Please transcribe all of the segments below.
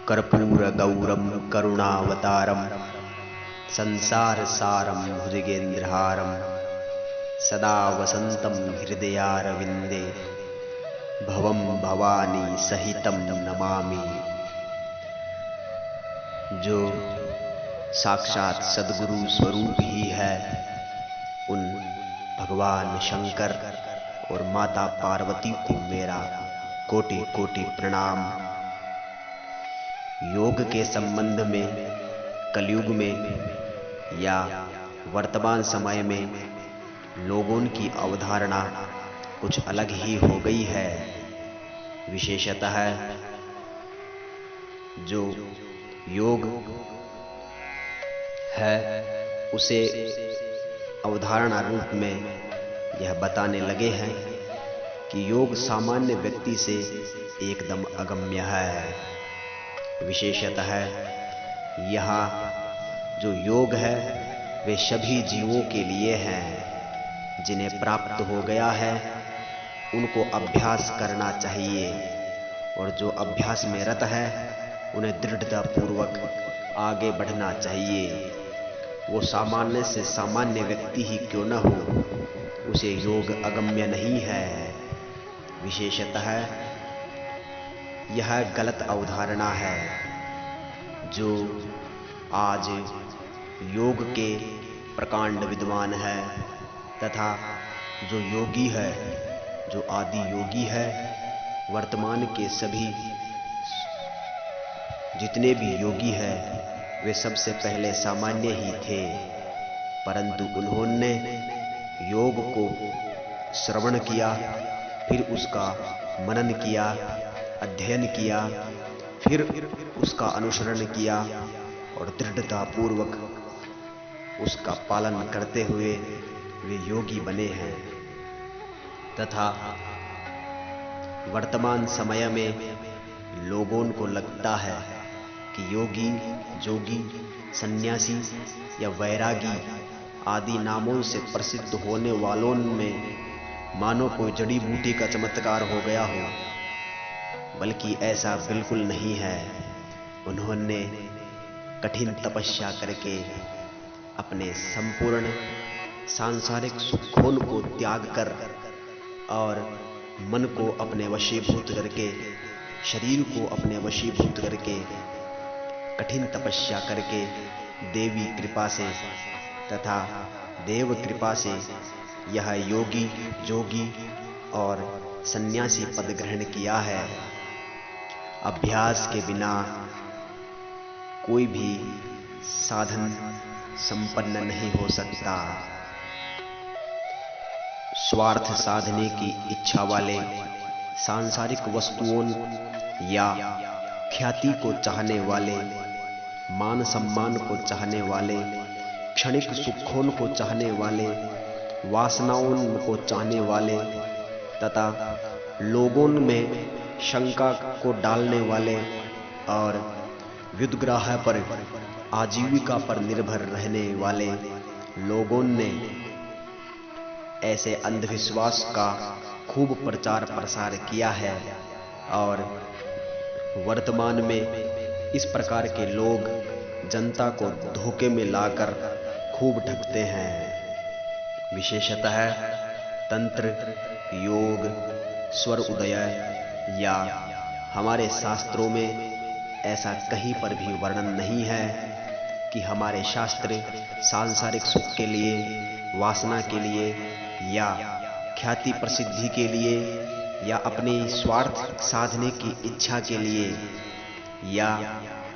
कर्पूरगौरं करुणावतारं संसारसारं भुजगेन्द्रहारं सदा वसन्तं हृदयारविन्दे भवं भवानी सहितं नमामि। जो साक्षात सद्गुरु स्वरूप ही है, उन भगवान शंकर और माता पार्वती को मेरा कोटि कोटि प्रणाम। योग के संबंध में कलयुग में या वर्तमान समय में लोगों की अवधारणा कुछ अलग ही हो गई है। विशेषतः जो योग है उसे अवधारणा रूप में यह बताने लगे हैं कि योग सामान्य व्यक्ति से एकदम अगम्य है। विशेषतः यह जो योग है वे सभी जीवों के लिए हैं। जिन्हें प्राप्त हो गया है उनको अभ्यास करना चाहिए, और जो अभ्यास में रत है उन्हें दृढ़तापूर्वक आगे बढ़ना चाहिए। वो सामान्य से सामान्य व्यक्ति ही क्यों न हो, उसे योग अगम्य नहीं है। विशेषतः यह गलत अवधारणा है। जो आज योग के प्रकांड विद्वान है तथा जो योगी है, जो आदि योगी है, वर्तमान के सभी जितने भी योगी हैं वे सबसे पहले सामान्य ही थे, परंतु उन्होंने योग को श्रवण किया, फिर उसका मनन किया, अध्ययन किया, फिर उसका अनुसरण किया और दृढ़तापूर्वक उसका पालन करते हुए वे योगी बने हैं। तथा वर्तमान समय में लोगों को लगता है कि योगी, जोगी, सन्यासी या वैरागी आदि नामों से प्रसिद्ध होने वालों में मानो कोई जड़ी बूटी का चमत्कार हो गया हो, बल्कि ऐसा बिल्कुल नहीं है। उन्होंने कठिन तपस्या करके अपने संपूर्ण सांसारिक सुखों को त्याग कर और मन को अपने वशीभूत करके, शरीर को अपने वशीभूत करके, कठिन तपस्या करके देवी कृपा से तथा देव कृपा से यह योगी, जोगी और सन्यासी पद ग्रहण किया है। अभ्यास के बिना कोई भी साधन संपन्न नहीं हो सकता। स्वार्थ साधने की इच्छा वाले, सांसारिक वस्तुओं या ख्याति को चाहने वाले, मान सम्मान को चाहने वाले, क्षणिक सुखों को चाहने वाले, वासनाओं को चाहने वाले तथा लोगों में शंका को डालने वाले और व्युत्ग्रह पर, आजीविका पर निर्भर रहने वाले लोगों ने ऐसे अंधविश्वास का खूब प्रचार प्रसार किया है। और वर्तमान में इस प्रकार के लोग जनता को धोखे में लाकर खूब ठगते हैं। विशेषतः तंत्र, योग, स्वर उदय या हमारे शास्त्रों में ऐसा कहीं पर भी वर्णन नहीं है कि हमारे शास्त्र सांसारिक सुख के लिए, वासना के लिए या ख्याति प्रसिद्धि के लिए या अपने स्वार्थ साधने की इच्छा के लिए या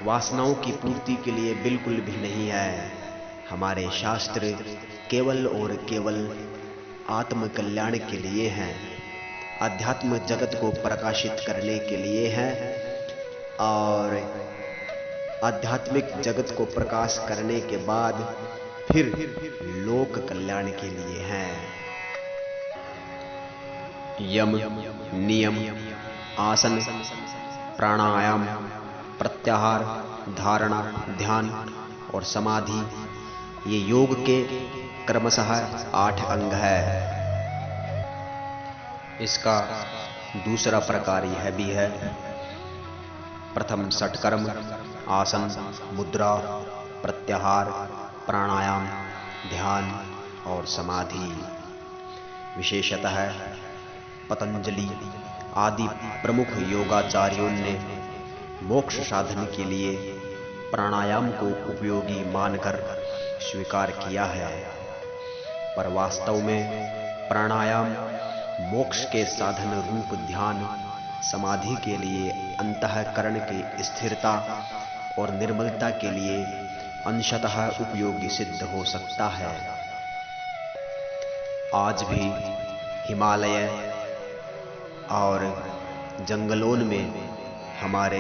वासनाओं की पूर्ति के लिए बिल्कुल भी नहीं है। हमारे शास्त्र केवल और केवल आत्म कल्याण के लिए हैं, आध्यात्म जगत को प्रकाशित करने के लिए हैं और आध्यात्मिक जगत को प्रकाश करने के बाद फिर लोक कल्याण के लिए हैं। यम, नियम, आसन, प्राणायाम, प्रत्याहार, धारणा, ध्यान और समाधि ये योग के क्रमशः 8 अंग है। इसका दूसरा प्रकार यह भी है प्रथम षटकर्म, आसन, मुद्रा, प्रत्याहार, प्राणायाम, ध्यान और समाधि। विशेषतः पतंजलि आदि प्रमुख योगाचार्यों ने मोक्ष साधन के लिए प्राणायाम को उपयोगी मानकर स्वीकार किया है। पर वास्तव में प्राणायाम मोक्ष के साधन रूप ध्यान समाधि के लिए अंतःकरण की स्थिरता और निर्मलता के लिए अंशतः उपयोगी सिद्ध हो सकता है। आज भी हिमालय और जंगलों में हमारे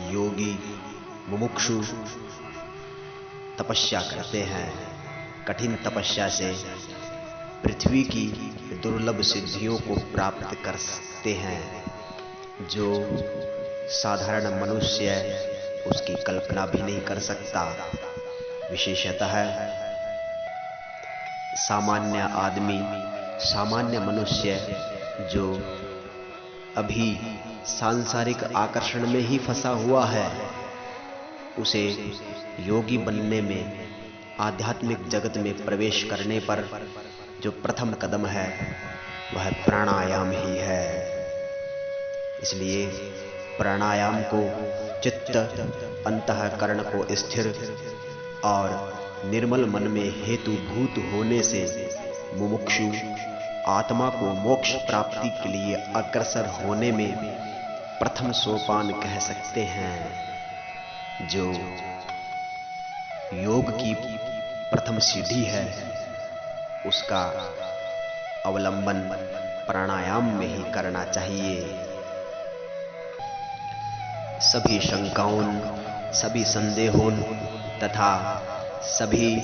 योगी मुमुक्षु तपस्या करते हैं। कठिन तपस्या से पृथ्वी की दुर्लभ सिद्धियों को प्राप्त कर सकते हैं, जो साधारण मनुष्य उसकी कल्पना भी नहीं कर सकता। विशेषतः सामान्य आदमी, सामान्य मनुष्य जो अभी सांसारिक आकर्षण में ही फंसा हुआ है, उसे योगी बनने में, आध्यात्मिक जगत में प्रवेश करने पर जो प्रथम कदम है वह प्राणायाम ही है। इसलिए प्राणायाम को चित्त अंतःकरण को स्थिर और निर्मल मन में हेतुभूत होने से मुमुक्षु आत्मा को मोक्ष प्राप्ति के लिए अग्रसर होने में प्रथम सोपान कह सकते हैं। जो योग की प्रथम सीढ़ी है, उसका अवलंबन प्राणायाम में ही करना चाहिए। सभी शंकाओं, सभी संदेहों तथा सभी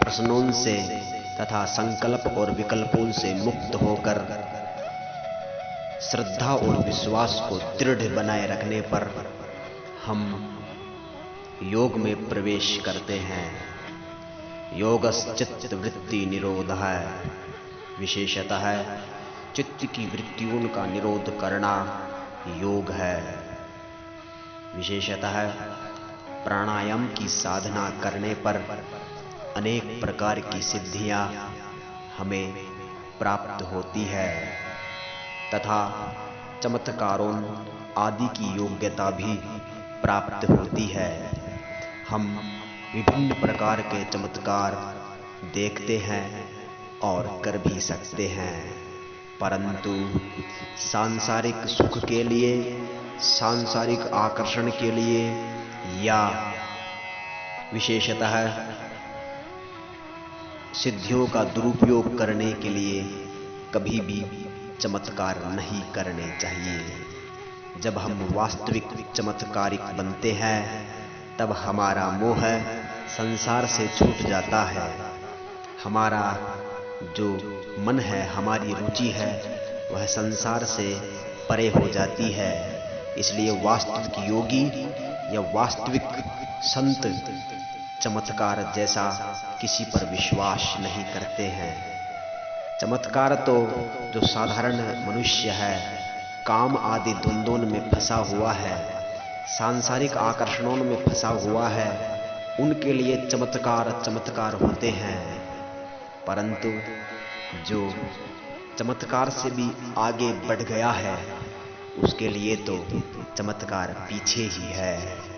प्रश्नों से तथा संकल्प और विकल्पों से मुक्त होकर श्रद्धा और विश्वास को दृढ़ बनाए रखने पर हम योग में प्रवेश करते हैं। योगश्चित्त वृत्ति निरोधः, विशेषतः चित्त की वृत्तियों का निरोध करना योग है। विशेषतः प्राणायाम की साधना करने पर अनेक प्रकार की सिद्धियां हमें प्राप्त होती है तथा चमत्कारों आदि की योग्यता भी प्राप्त होती है। हम विभिन्न प्रकार के चमत्कार देखते हैं और कर भी सकते हैं, परंतु सांसारिक सुख के लिए, सांसारिक आकर्षण के लिए या विशेषतः सिद्धियों का दुरुपयोग करने के लिए कभी भी चमत्कार नहीं करने चाहिए। जब हम वास्तविक चमत्कारिक बनते हैं तब हमारा मोह संसार से छूट जाता है। हमारा जो मन है, हमारी रुचि है, वह संसार से परे हो जाती है। इसलिए वास्तविक योगी या वास्तविक संत चमत्कार जैसा किसी पर विश्वास नहीं करते हैं। चमत्कार तो जो साधारण मनुष्य है, काम आदि द्वंद्वों में फंसा हुआ है, सांसारिक आकर्षणों में फंसा हुआ है, उनके लिए चमत्कार होते हैं। परंतु जो चमत्कार से भी आगे बढ़ गया है, उसके लिए तो चमत्कार पीछे ही है।